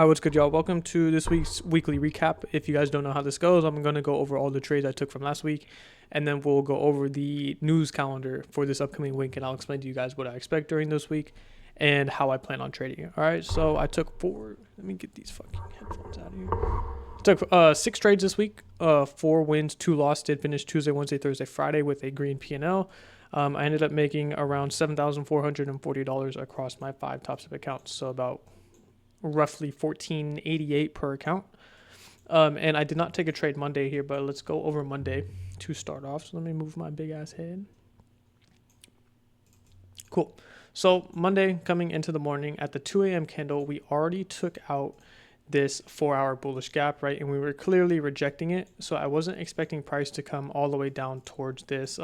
What's good, y'all? Welcome to this week's weekly recap. If you guys don't know how this goes, I'm going to go over all the trades I took from last week, and then we'll go over the news calendar for this upcoming week, and I'll explain to you guys what I expect during this week and how I plan on trading it. All right, so I took let me get these fucking headphones out of here. I took 6 trades this week, 4 wins, 2 losses. Did finish Tuesday, Wednesday, Thursday, Friday with a green P&L. I ended up making around $7,440 across my 5 top step accounts, so about roughly $14.88 per account. And I did not take a trade Monday here, but let's go over Monday to start off. So let me move my big ass head. Cool. So Monday coming into the morning at the 2 a.m. candle, we already took out this 4-hour bullish gap, right? And we were clearly rejecting it. So I wasn't expecting price to come all the way down towards this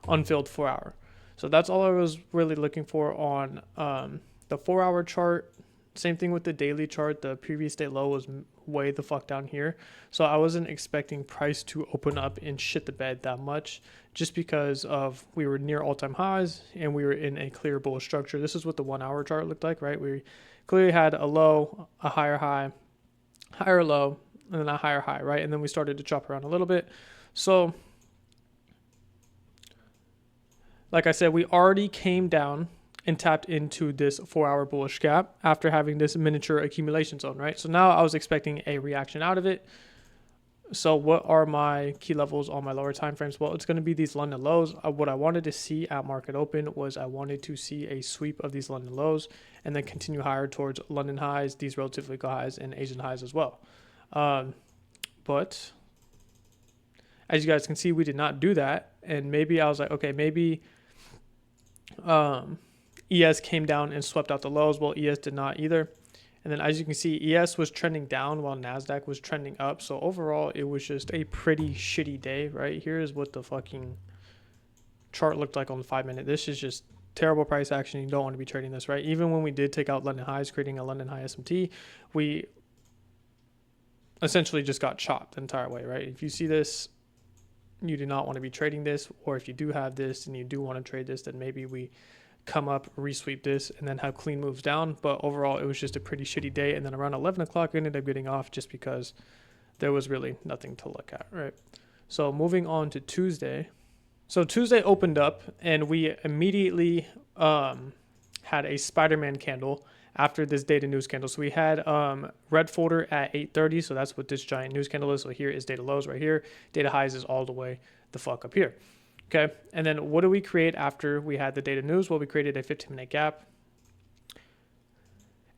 unfilled 4-hour. So that's all I was really looking for on the 4-hour chart. Same thing with the daily chart. The previous day low was way the fuck down here. So I wasn't expecting price to open up and shit the bed that much just because of we were near all-time highs and we were in a clear bullish structure. This is what the 1-hour chart looked like, right? We clearly had a low, a higher high, higher low, and then a higher high, right? And then we started to chop around a little bit. So like I said, we already came down and tapped into this 4-hour bullish gap after having this miniature accumulation zone, right? So now I was expecting a reaction out of it. So what are my key levels on my lower time frames? Well, it's going to be these London lows. What I wanted to see at market open was I wanted to see a sweep of these London lows and then continue higher towards London highs, these relative weak highs, and Asian highs as well. But as you guys can see, we did not do that. And maybe I was like, okay, maybe ES came down and swept out the lows. Well, ES did not either. And then as you can see, ES was trending down while NASDAQ was trending up. So overall, it was just a pretty shitty day, right? Here's what the fucking chart looked like on the 5-minute. This is just terrible price action. You don't want to be trading this, right? Even when we did take out London highs, creating a London high SMT, we essentially just got chopped the entire way, right? If you see this, you do not want to be trading this. Or if you do have this and you do want to trade this, then maybe we come up, resweep this, and then have clean moves down. But overall, it was just a pretty shitty day. And then around 11 o'clock, I ended up getting off just because there was really nothing to look at, right? So moving on to Tuesday. So Tuesday opened up, and we immediately had a Spider-Man candle after this data news candle. So we had red folder at 8:30. So that's what this giant news candle is. So here is data lows right here. Data highs is all the way the fuck up here. Okay, and then what do we create after we had the data news? Well, we created a 15-minute gap.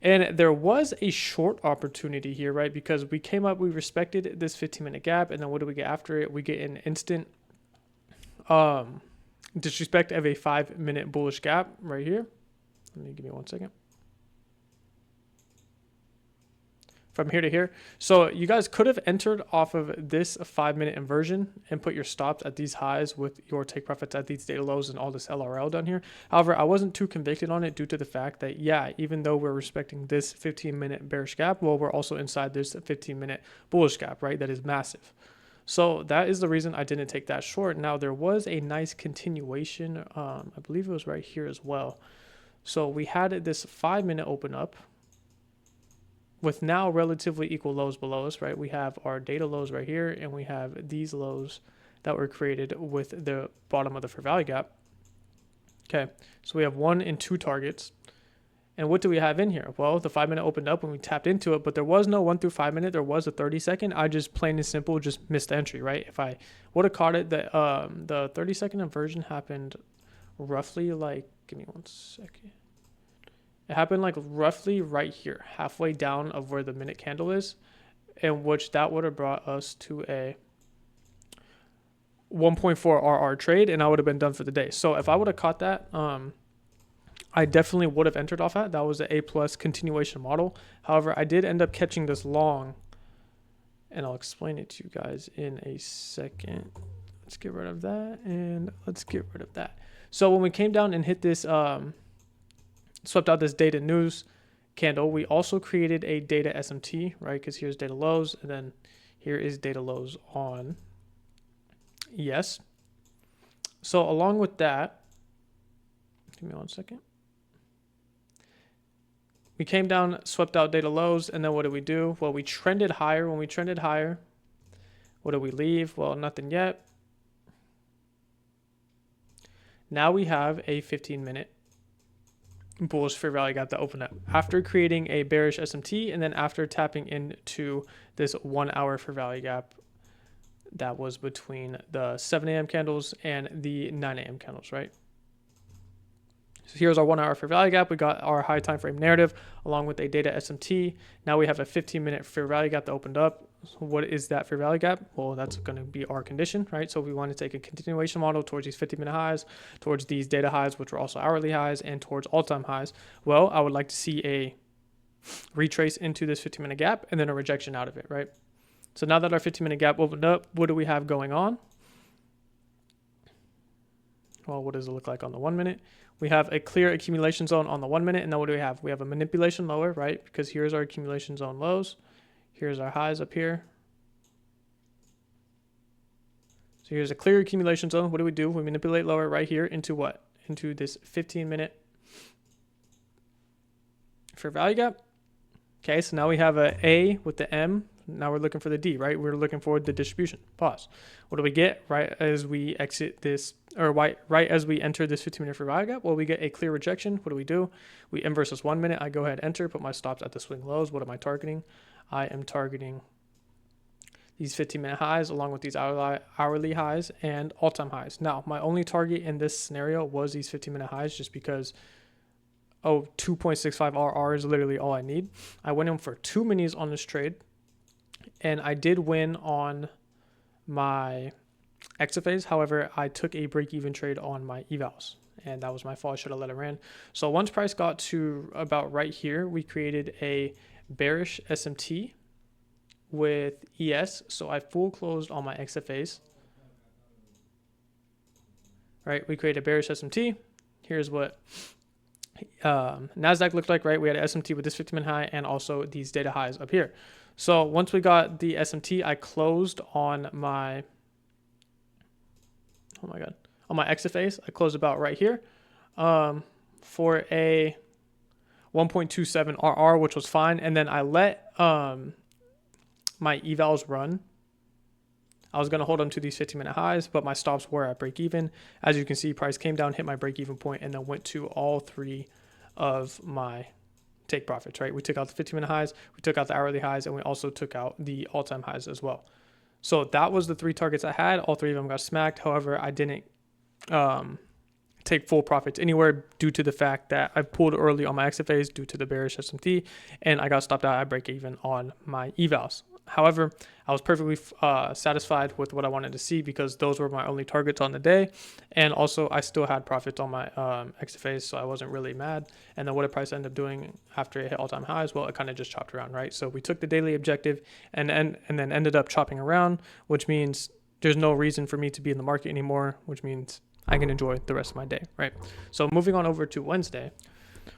And there was a short opportunity here, right? Because we came up, we respected this 15-minute gap, and then what do we get after it? We get an instant disrespect of a 5-minute bullish gap right here. Give me 1 second. From here to here. So you guys could have entered off of this 5-minute inversion and put your stops at these highs with your take profits at these data lows and all this LRL down here. However, I wasn't too convicted on it due to the fact that, yeah, even though we're respecting this 15-minute bearish gap, well, we're also inside this 15-minute bullish gap, right? That is massive. So that is the reason I didn't take that short. Now, there was a nice continuation. I believe it was right here as well. So we had this 5-minute open up with now relatively equal lows below us, right? We have our data lows right here, and we have these lows that were created with the bottom of the fair value gap. Okay, so we have 1 and 2 targets. And what do we have in here? Well, the 5-minute opened up when we tapped into it, but there was no 1 through 5 minute. There was a 30-second. I just plain and simple just missed the entry, right? If I would have caught it, the 30-second inversion happened roughly like, give me 1 second. It happened like roughly right here, halfway down of where the minute candle is, in which that would have brought us to a 1.4 RR trade, and I would have been done for the day. So if I would have caught that, I definitely would have entered off that. That was the A+ continuation model. However, I did end up catching this long, and I'll explain it to you guys in a second. Let's get rid of that, and let's get rid of that. So when we came down and hit this, swept out this data news candle, we also created a data SMT, right? Because here's data lows, and then here is data lows on ES. So along with that, give me 1 second. we came down, swept out data lows, and then what did we do? Well, we trended higher. When we trended higher, what did we leave? Well, nothing yet. Now we have a 15-minute bullish fair value gap that opened up after creating a bearish SMT, and then after tapping into this 1 hour fair value gap that was between the 7 a.m. candles and the 9 a.m. candles, right? So here's our 1 hour fair value gap. We got our high time frame narrative along with a data SMT. Now we have a 15-minute fair value gap that opened up. So what is that fair value gap? Well, that's going to be our condition, right? So we want to take a continuation model towards these 50-minute highs, towards these data highs, which are also hourly highs, and towards all-time highs. Well, I would like to see a retrace into this 15-minute gap and then a rejection out of it, right? So now that our 15-minute gap opened up, what do we have going on? Well, what does it look like on the 1 minute? We have a clear accumulation zone on the 1 minute. And then what do we have? We have a manipulation lower, right? Because here's our accumulation zone lows. Here's our highs up here. So here's a clear accumulation zone. What do? We manipulate lower right here into what? Into this 15-minute fair value gap. Okay, so now we have a A with the M. Now we're looking for the D, right? We're looking for the distribution. Pause. What do we get right as we exit this, or right as we enter this 15-minute fair value gap? Well, we get a clear rejection. What do? We M versus 1 minute. I go ahead, enter, put my stops at the swing lows. What am I targeting? I am targeting these 15-minute highs along with these hourly highs and all-time highs. Now, my only target in this scenario was these 15-minute highs just because 2.65 RR is literally all I need. I went in for 2 minis on this trade, and I did win on my XFAs. However, I took a break-even trade on my evals, and that was my fault. I should have let it run. So once price got to about right here, we created a bearish SMT with ES. So I full closed on my XFAs. Right, we created a bearish SMT. Here's what NASDAQ looked like, right? We had an SMT with this 15-minute high and also these data highs up here. So once we got the SMT, I closed on my, on my XFAs. I closed about right here for a 1.27 RR, which was fine. And then I let my evals run. I was going to hold them to these 15-minute highs, but my stops were at break even. As you can see, price came down, hit my break even point, and then went to all three of my take profits, right? We took out the 15-minute highs, we took out the hourly highs, and we also took out the all-time highs as well. So that was the 3 targets I had. All 3 of them got smacked. However, I didn't take full profits anywhere due to the fact that I pulled early on my XFAs due to the bearish SMT, and I got stopped out at break even on my evals. However, I was perfectly satisfied with what I wanted to see because those were my only targets on the day. And also, I still had profits on my XFAs, so I wasn't really mad. And then what did price end up doing after it hit all-time highs? Well, it kind of just chopped around, right? So we took the daily objective and then ended up chopping around, which means there's no reason for me to be in the market anymore, which means I can enjoy the rest of my day, right? So moving on over to Wednesday.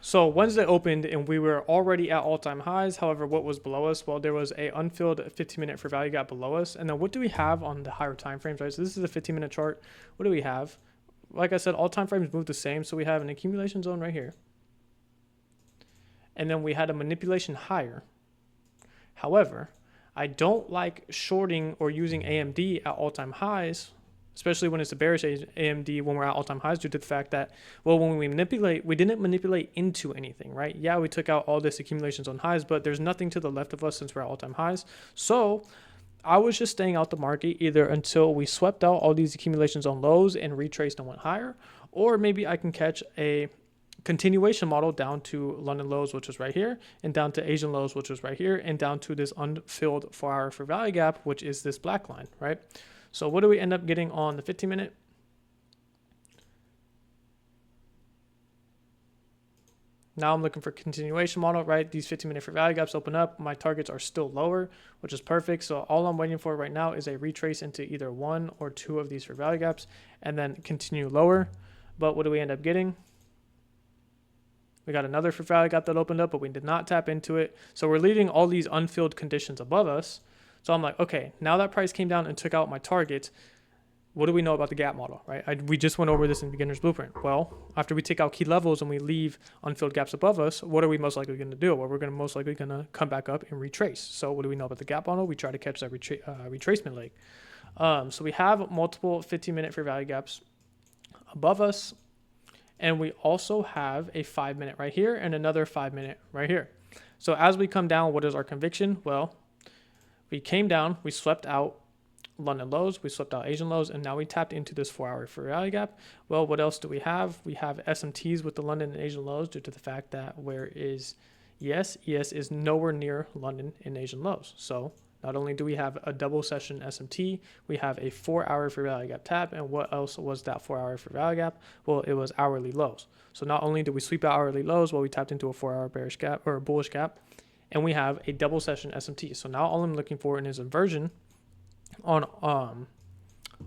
So Wednesday opened and we were already at all-time highs. However, what was below us? Well, there was a unfilled 15-minute fair value gap below us. And then what do we have on the higher time frames, right? So this is a 15-minute chart. What do we have? Like I said, all time frames move the same. So we have an accumulation zone right here. And then we had a manipulation higher. However, I don't like shorting or using AMD at all-time highs, especially when it's a bearish AMD when we're at all-time highs, due to the fact that, well, when we manipulate, we didn't manipulate into anything, right? Yeah, we took out all this accumulations on highs, but there's nothing to the left of us since we're at all-time highs. So I was just staying out the market either until we swept out all these accumulations on lows and retraced and went higher, or maybe I can catch a continuation model down to London lows, which was right here, and down to Asian lows, which was right here, and down to this unfilled 4-hour fair value gap, which is this black line, right? So what do we end up getting on the 15-minute? Now I'm looking for continuation model, right? These 15-minute fair value gaps open up. My targets are still lower, which is perfect. So all I'm waiting for right now is a retrace into either 1 or 2 of these fair value gaps and then continue lower. But what do we end up getting? We got another fair value gap that opened up, but we did not tap into it. So we're leaving all these unfilled conditions above us. So I'm like, okay, now that price came down and took out my targets, what do we know about the gap model, right? We just went over this in beginner's blueprint. Well, after we take out key levels and we leave unfilled gaps above us, what are we most likely going to do? Well, we're going to most likely going to come back up and retrace. So what do we know about the gap model? We try to catch that retracement leg. So we have multiple 15-minute fair value gaps above us, and we also have a 5-minute right here and another 5-minute right here. So as we come down, what is our conviction? Well, we came down, we swept out London lows, we swept out Asian lows, and now we tapped into this 4-hour fair value gap. Well, what else do we have? We have SMTs with the London and Asian lows due to the fact that where is ES? ES is nowhere near London and Asian lows. So not only do we have a double session SMT, we have a 4-hour fair value gap tap. And what else was that 4-hour fair value gap? Well, it was hourly lows. So not only did we sweep out hourly lows, well, we tapped into a 4-hour bearish gap or a bullish gap, and we have a double session SMT. So now all I'm looking for in is inversion on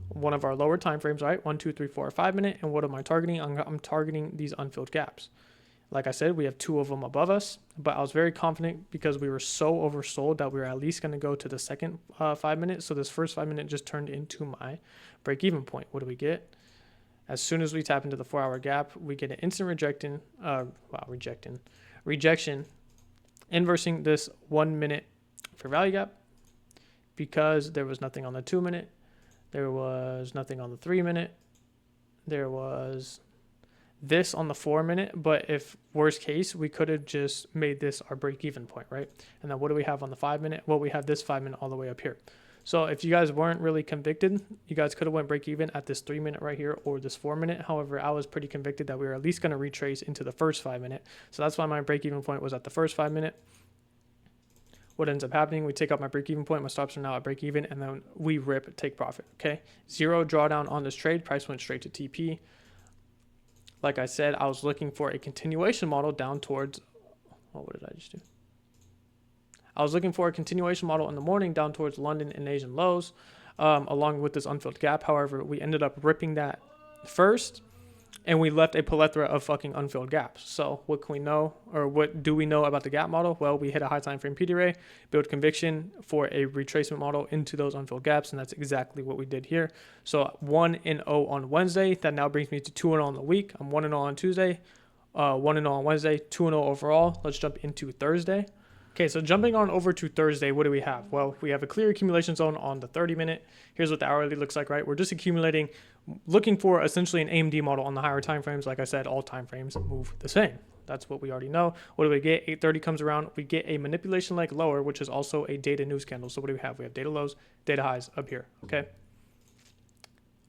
one of our lower time frames, right? 1, 2, 3, 4, 5 minute. And what am I targeting? I'm targeting these unfilled gaps. Like I said, we have 2 of them above us, but I was very confident because we were so oversold that we were at least going to go to the second 5 minutes. So this first 5 minute just turned into my break-even point. What do we get? As soon as we tap into the 4-hour gap, we get an instant rejection, inversing this 1 minute fair value gap because there was nothing on the 2 minute, there was nothing on the 3 minute, there was this on the 4 minute, but if worst case, we could have just made this our break-even point, right? And then what do we have on the 5 minute? Well, we have this 5 minute all the way up here. So if you guys weren't really convicted, you guys could have went break-even at this 3 minute right here or this 4 minute. However, I was pretty convicted that we were at least going to retrace into the first 5 minute. So that's why my break-even point was at the first 5 minute. What ends up happening, we take out my break-even point, my stops are now at break-even, and then we rip, take profit, okay? 0 drawdown on this trade, price went straight to TP. Like I said, I was looking for a continuation model down towards, what did I just do? I was looking for a continuation model in the morning down towards London and Asian lows, along with this unfilled gap. However, we ended up ripping that first, and we left a plethora of fucking unfilled gaps. So what can we know, or what do we know about the gap model? Well, we hit a high time frame PD array, build conviction for a retracement model into those unfilled gaps, and that's exactly what we did here. So 1-0 on Wednesday. That now brings me to 2-0 on the week. I'm 1-0 on Tuesday, 1-0 on Wednesday, 2-0 overall. Let's jump into Thursday. Okay, so jumping on over to Thursday, what do we have? Well, we have a clear accumulation zone on the 30 minute. Here's what the hourly looks like, right? We're just accumulating, looking for essentially an AMD model on the higher time frames. Like I said, all time frames move the same. That's what we already know. What do we get? 8:30 comes around. We get a manipulation leg lower, which is also a data news candle. So what do we have? We have data lows, data highs up here, okay?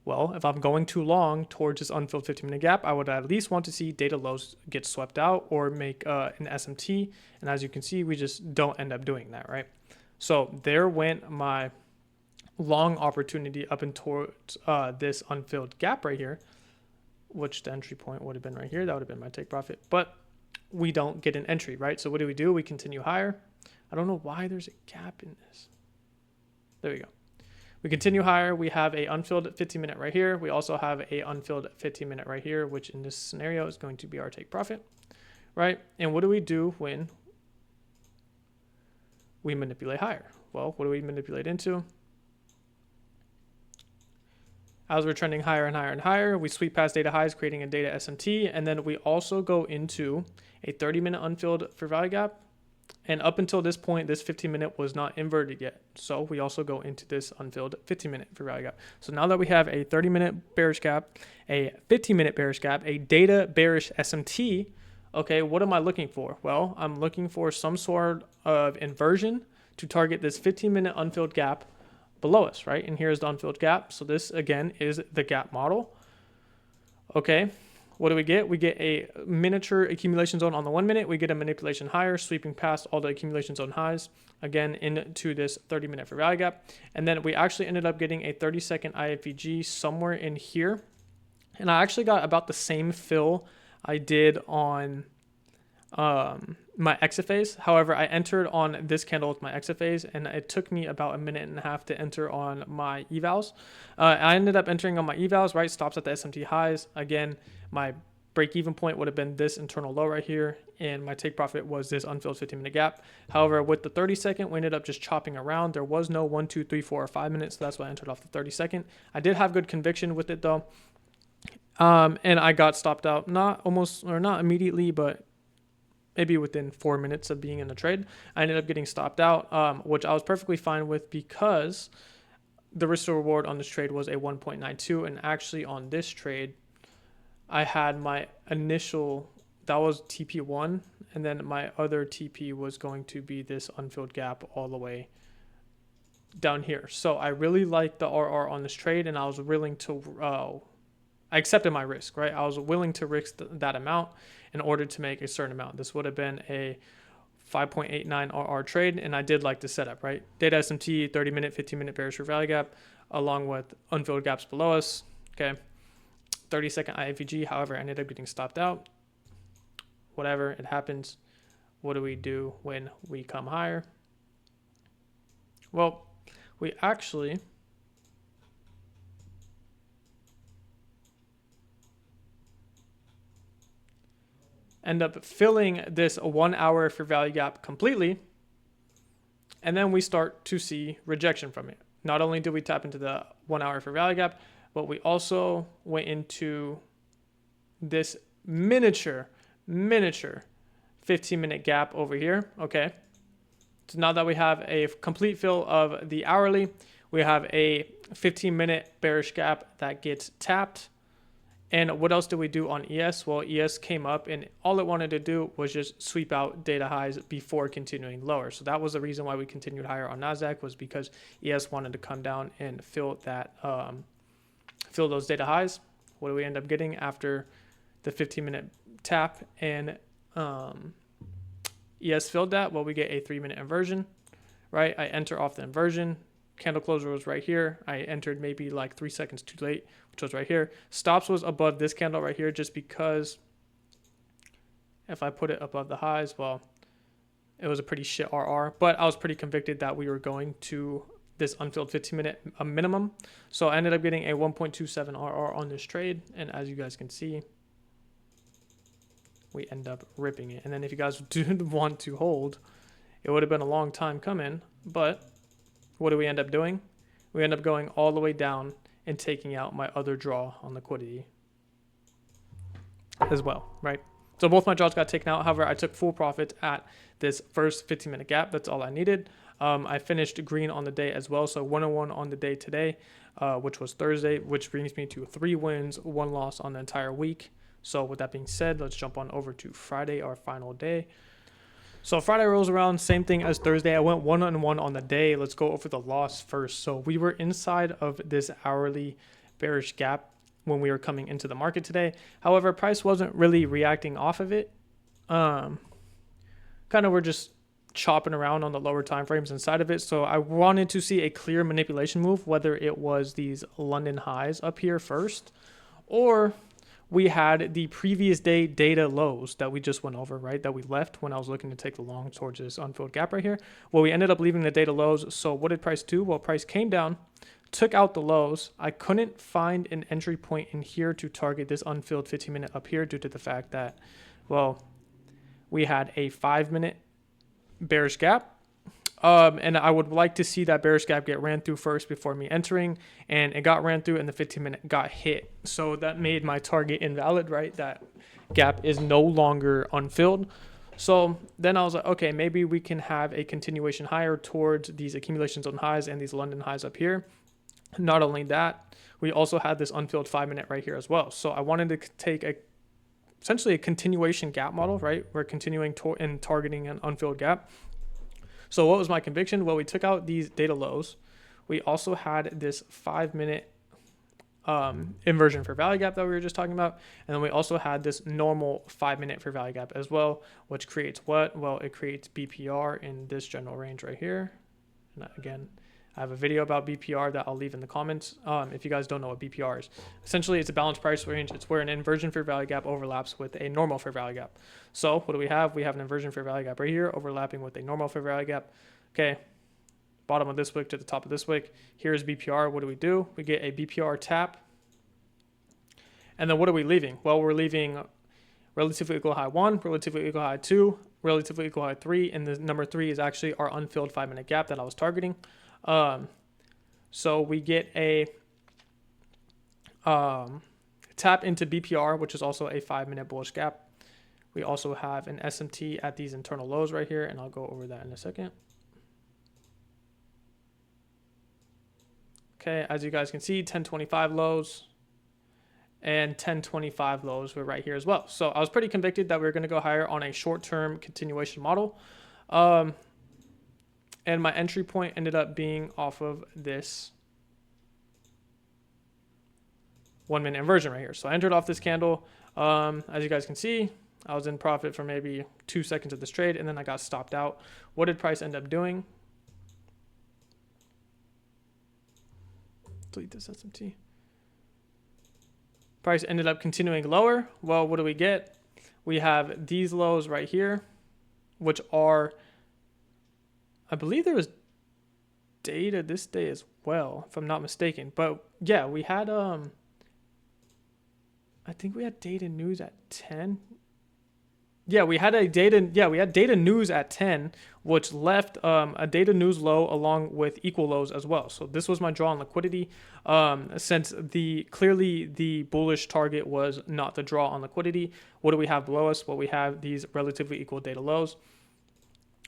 Well, if I'm going too long towards this unfilled 15-minute gap, I would at least want to see data lows get swept out or make an SMT. And as you can see, we just don't end up doing that, right? So there went my long opportunity up and towards this unfilled gap right here, which the entry point would have been right here. That would have been my take profit. But we don't get an entry, right? So what do? We continue higher. I don't know why there's a gap in this. There we go. We continue higher. We have a unfilled 15-minute right here. We also have a unfilled 15-minute right here, which in this scenario is going to be our take profit, right? And what do we do when we manipulate higher? Well, what do we manipulate into? As we're trending higher and higher and higher, we sweep past data highs, creating a data SMT, and then we also go into a 30-minute unfilled fair value gap. And up until this point, this 15-minute was not inverted yet. So we also go into this unfilled 15-minute fair value gap. So now that we have a 30-minute bearish gap, a 15-minute bearish gap, a data bearish SMT, okay, what am I looking for? Well, I'm looking for some sort of inversion to target this 15-minute unfilled gap below us, right? And here's the unfilled gap. So this, again, is the gap model. Okay. What do we get? We get a miniature accumulation zone on the 1 minute. We get a manipulation higher, sweeping past all the accumulation zone highs, again, into this 30-minute fair value gap. And then we actually ended up getting a 30-second IFVG somewhere in here. And I actually got about the same fill I did on my exit phase. However, I entered on this candle with my exit phase, and it took me about a minute and a half to enter on my evals. I ended up entering on my evals, right? Stops at the SMT highs. Again, my break even point would have been this internal low right here, and my take profit was this unfilled 15-minute gap. However, with the 30-second, we ended up just chopping around. There was no 1, 2, 3, 4, or 5 minutes, so that's why I entered off the 30-second. I did have good conviction with it though, and I got stopped out, not immediately, but maybe within 4 minutes of being in the trade. I ended up getting stopped out, which I was perfectly fine with because the risk to reward on this trade was a 1.92, and actually on this trade, I had my initial, that was TP1, and then my other TP was going to be this unfilled gap all the way down here. So I really liked the RR on this trade, and I was willing to, I accepted my risk, right? I was willing to risk that amount in order to make a certain amount. This would have been a 5.89 RR trade, and I did like the setup, right? Data SMT, 30-minute, 15-minute bearish for value gap, along with unfilled gaps below us, okay? 30-second IFVG, however, I ended up getting stopped out. Whatever, it happens. What do we do when we come higher? Well, we actually end up filling this 1 hour for value gap completely, and then we start to see rejection from it. Not only did we tap into the 1 hour for value gap, but we also went into this miniature 15-minute gap over here, okay? So now that we have a complete fill of the hourly, we have a 15-minute bearish gap that gets tapped. And what else did we do on ES? Well, ES came up, and all it wanted to do was just sweep out data highs before continuing lower. So that was the reason why we continued higher on NASDAQ, was because ES wanted to come down and fill that, fill those data highs. What do we end up getting after the 15-minute tap and ES filled that? Well, we get a 3-minute inversion, right? I enter off the inversion. Candle closure was right here. I entered maybe like 3 seconds too late, which was right here. Stops was above this candle right here, just because if I put it above the highs, well, it was a pretty shit RR, but I was pretty convicted that we were going to this unfilled 15-minute minimum. So I ended up getting a 1.27 RR on this trade. And as you guys can see, we end up ripping it. And then if you guys did want to hold, it would have been a long time coming, but what do we end up doing? We end up going all the way down and taking out my other draw on liquidity as well, right? So both my draws got taken out. However, I took full profit at this first 15-minute gap. That's all I needed. I finished green on the day as well. So 101 on the day today, which was Thursday, which brings me to 3 wins, 1 loss on the entire week. So with that being said, let's jump on over to Friday, our final day. So Friday rolls around, same thing as Thursday. I went 1-on-1 on the day. Let's go over the loss first. So we were inside of this hourly bearish gap when we were coming into the market today. However, price wasn't really reacting off of it. Kind of we're just chopping around on the lower time frames inside of it. So I wanted to see a clear manipulation move, whether it was these London highs up here first, or we had the previous day data lows that we just went over, right? That we left when I was looking to take the long towards this unfilled gap right here. Well, we ended up leaving the data lows. So what did price do? Well, price came down, took out the lows. I couldn't find an entry point in here to target this unfilled 15-minute up here due to the fact that, well, we had a 5-minute bearish gap. And I would like to see that bearish gap get ran through first before me entering, and it got ran through and the 15-minute got hit. So that made my target invalid, right? That gap is no longer unfilled. So then I was like, okay, maybe we can have a continuation higher towards these accumulation zone highs and these London highs up here. Not only that, we also had this unfilled 5-minute right here as well. So I wanted to take essentially a continuation gap model, right? We're continuing and targeting an unfilled gap. So what was my conviction? Well, we took out these data lows. We also had this 5-minute inversion for value gap that we were just talking about. And then we also had this normal 5-minute for value gap as well, which creates what? Well, it creates BPR in this general range right here. And again, I have a video about BPR that I'll leave in the comments if you guys don't know what BPR is. Essentially, it's a balanced price range. It's where an inversion for value gap overlaps with a normal for value gap. So what do we have? We have an inversion for value gap right here overlapping with a normal for value gap. Okay, bottom of this wick to the top of this wick. Here's BPR. What do? We get a BPR tap. And then what are we leaving? Well, we're leaving relatively equal high 1, relatively equal high 2, relatively equal high 3, and the number 3 is actually our unfilled 5-minute gap that I was targeting. So we get a tap into BPR, which is also a 5-minute bullish gap. We also have an SMT at these internal lows right here, and I'll go over that in a second. Okay, as you guys can see, 1025 lows and 1025 lows were right here as well. So I was pretty convicted that we were going to go higher on a short-term continuation model. And my entry point ended up being off of this 1-minute inversion right here. So I entered off this candle. As you guys can see, I was in profit for maybe 2 seconds of this trade, and then I got stopped out. What did price end up doing? Delete this SMT. Price ended up continuing lower. Well, what do we get? We have these lows right here, which are, I believe there was data this day as well, if I'm not mistaken. But yeah, we had, I think we had data news at 10. Yeah, we had data news at 10, which left a data news low along with equal lows as well. So this was my draw on liquidity. Since clearly the bullish target was not the draw on liquidity, what do we have below us? Well, we have these relatively equal data lows.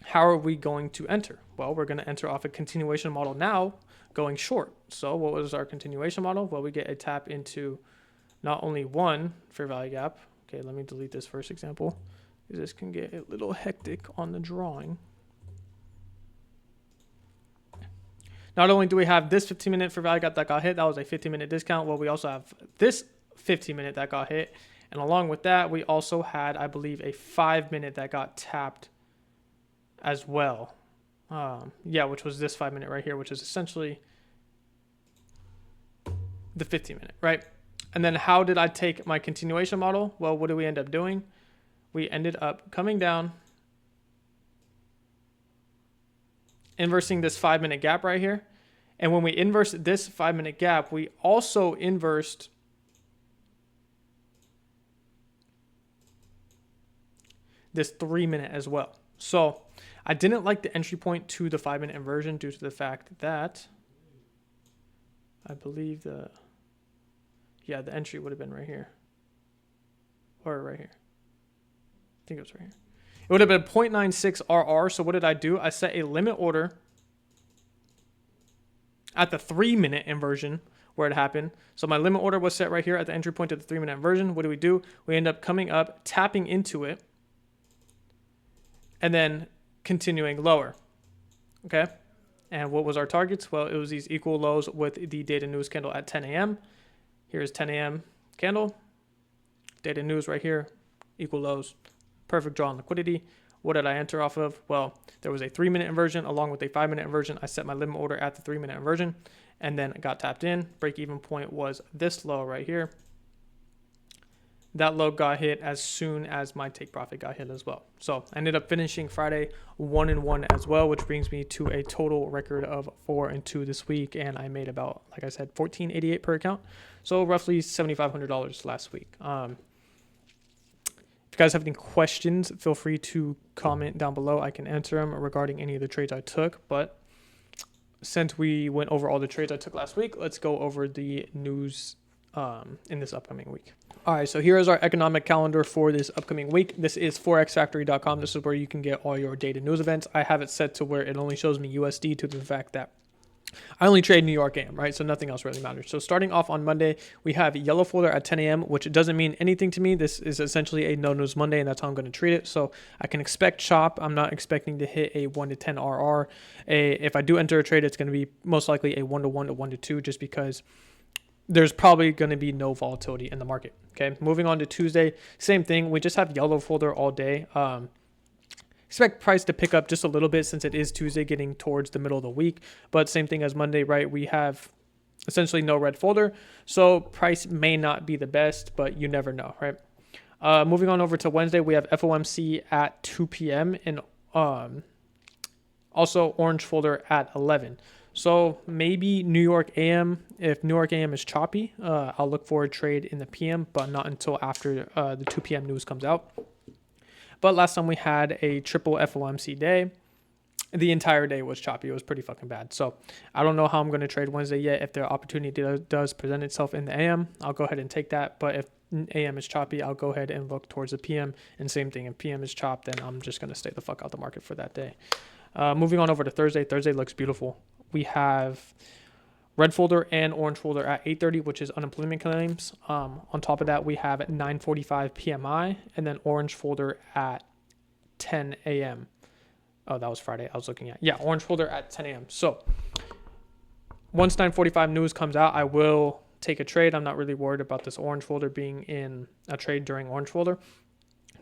How are we going to enter? Well, we're going to enter off a continuation model now going short. So what was our continuation model? Well, we get a tap into not only one fair value gap. Okay, let me delete this first example. This can get a little hectic on the drawing. Not only do we have this 15-minute fair value gap that got hit, that was a 15-minute discount. Well, we also have this 15-minute that got hit. And along with that, we also had, I believe, a 5-minute that got tapped as well. Yeah, which was this 5-minute right here, which is essentially the 15-minute, right? And then how did I take my continuation model? Well, what did we end up doing? We ended up coming down, inversing this 5-minute gap right here. And when we inversed this 5-minute gap, we also inversed this 3-minute as well. So I didn't like the entry point to the 5-minute inversion due to the fact that I believe the entry would have been right here or right here. I think it was right here. It would have been 0.96 RR. So what did I do? I set a limit order at the 3-minute inversion where it happened. So my limit order was set right here at the entry point of the 3-minute inversion. What do? We end up coming up, tapping into it, and then continuing lower. Okay. And what was our targets? Well, it was these equal lows with the data news candle at 10 a.m. Here's 10 a.m. candle. Data news right here. Equal lows. Perfect draw on liquidity. What did I enter off of? Well, there was a 3-minute inversion along with a 5-minute inversion. I set my limit order at the 3-minute inversion and then got tapped in. Break even point was this low right here. That low got hit as soon as my take profit got hit as well. So I ended up finishing Friday 1-1 as well, which brings me to a total record of 4-2 this week. And I made about, like I said, $14.88 per account. So roughly $7,500 last week. If you guys have any questions, feel free to comment down below. I can answer them regarding any of the trades I took. But since we went over all the trades I took last week, let's go over the news in this upcoming week. All right, so here is our economic calendar for this upcoming week. This is forexfactory.com. This is where you can get all your data news events. I have it set to where it only shows me USD due to the fact that I only trade New York AM, right? So nothing else really matters. So starting off on Monday, we have yellow folder at 10 a.m., which doesn't mean anything to me. This is essentially a no news Monday, and that's how I'm going to treat it. So I can expect chop. I'm not expecting to hit a 1 to 10 RR. If I do enter a trade, it's going to be most likely a 1 to 1 to 1 to 2, just because there's probably going to be no volatility in the market. Okay, moving on to Tuesday, same thing. We just have yellow folder all day. Expect price to pick up just a little bit since it is Tuesday, getting towards the middle of the week. But same thing as Monday, right? We have essentially no red folder. So price may not be the best, but you never know, right? Moving on over to Wednesday, we have FOMC at 2 p.m. and also orange folder at 11. So maybe New York AM. If New York AM is choppy, I'll look for a trade in the PM, but not until after the 2 p.m. news comes out. But last time we had a triple FOMC day, the entire day was choppy. It was pretty fucking bad. So I don't know how I'm going to trade Wednesday yet. If the opportunity does present itself in the AM, I'll go ahead and take that. But if AM is choppy, I'll go ahead and look towards the PM. And same thing, if PM is chopped, then I'm just going to stay the fuck out the market for that day. Moving on over to Thursday. Thursday looks beautiful. We have red folder and orange folder at 8:30, which is unemployment claims. On top of that, we have 9:45 PMI and then orange folder at 10 a.m. Oh, that was Friday. I was looking at. Yeah, orange folder at 10 a.m. So once 9:45 news comes out, I will take a trade. I'm not really worried about this orange folder being in a trade during orange folder.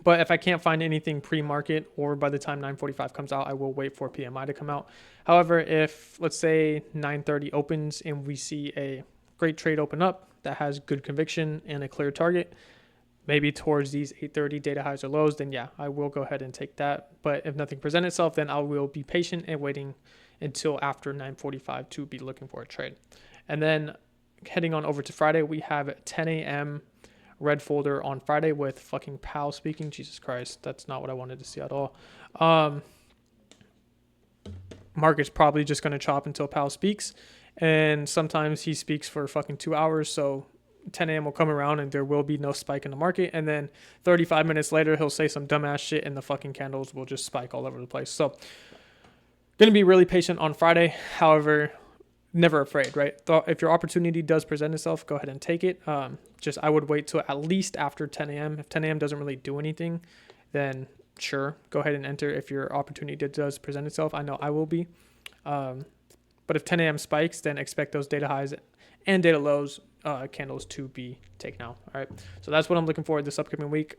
But if I can't find anything pre-market or by the time 9:45 comes out, I will wait for PMI to come out. However, if let's say 9:30 opens and we see a great trade open up that has good conviction and a clear target, maybe towards these 8:30 data highs or lows, then yeah, I will go ahead and take that. But if nothing presents itself, then I will be patient and waiting until after 9:45 to be looking for a trade. And then heading on over to Friday, we have 10 a.m. red folder on Friday with fucking Powell speaking. Jesus Christ, that's not what I wanted to see at all. Market's probably just going to chop until Powell speaks. And sometimes he speaks for fucking 2 hours. So 10 a.m. will come around and there will be no spike in the market. And then 35 minutes later, he'll say some dumbass shit and the fucking candles will just spike all over the place. So going to be really patient on Friday. However, never afraid, right? If your opportunity does present itself, go ahead and take it. Just I would wait till at least after 10 a.m. If 10 a.m. doesn't really do anything, then sure, go ahead and enter if your opportunity does present itself. I know I will be. But if 10 a.m. spikes, then expect those data highs and data lows candles to be taken out. All right. So that's what I'm looking for this upcoming week.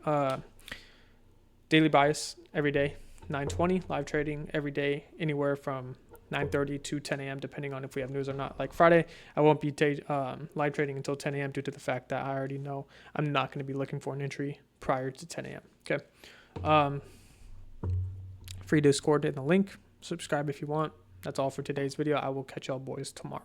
Daily bias every day, 9:20. Live trading every day, anywhere from 9:30 to 10 a.m. depending on if we have news or not. Like Friday, I won't be live trading until 10 a.m. due to the fact that I already know I'm not going to be looking for an entry prior to 10 a.m. Okay. Free Discord in the link. Subscribe if you want. That's all for today's video. I will catch y'all boys tomorrow.